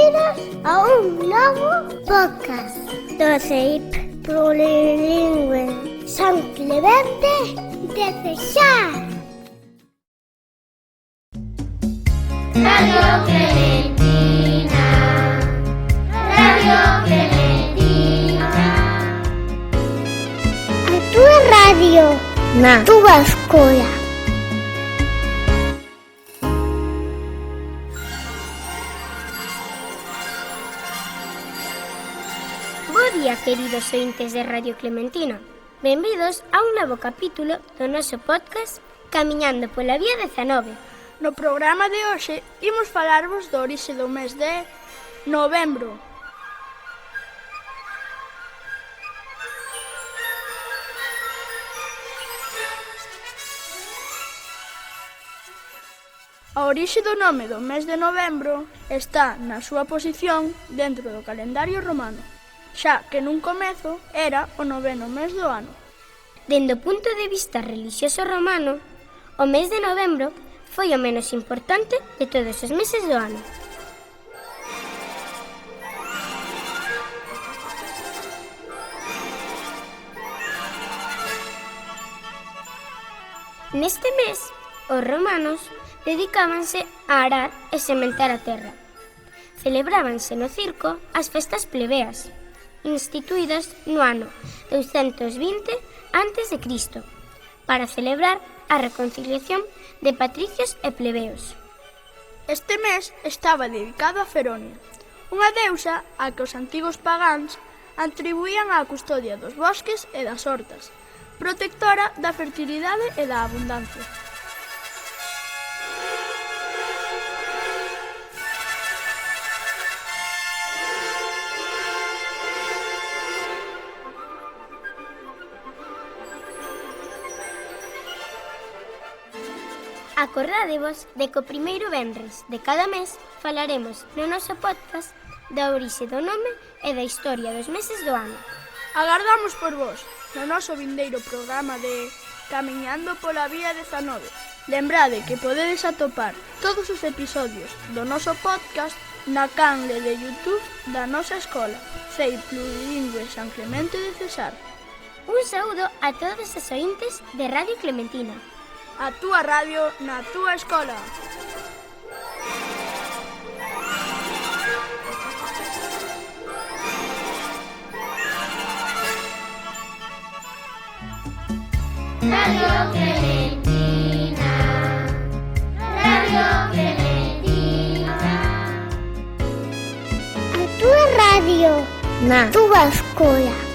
Benvidos a un novo podcast do CEIP Plurilingüe San Clemente de Cesar. Radio Clementina, Radio Clementina. A túa radio na túa escola. Bo día, queridos ointes de Radio Clementina. Benvidos a un novo capítulo do noso podcast Camiñando pola Vía 19. No programa de hoxe imos falarvos do orixe do mes de novembro. A orixe do nome do mes de novembro está na súa posición dentro do calendario romano, xa que nun comezo era o 9º mes do ano. Dende o punto de vista relixioso romano, o mes de novembro foi o menos importante de todos os meses do ano. Neste mes, os romanos dedicábanse a arar e sementar a terra. Celebrábanse no circo as festas plebeas, instituídas no ano 220 a.C., para celebrar a reconciliación de patricios e plebeos. Este mes estaba dedicado a Feronia, unha deusa a que os antigos pagáns atribuían a custodia dos bosques e das hortas, protectora da fertilidade e da abundancia. Acordádevos de que o primeiro venres de cada mes falaremos no noso podcast da orixe do nome e da historia dos meses do ano. Agardamos por vos no noso vindeiro programa de Camiñando pola Vía 19. Lembrade que podedes atopar todos os episodios do noso podcast na canle de YouTube da nosa escola, CEIP Plurilingüe San Clemente de Cesar. Un saúdo a todos os ointes de Radio Clementina. A túa radio na túa escola. Radio Clementina, Radio Clementina. A túa radio na túa escola.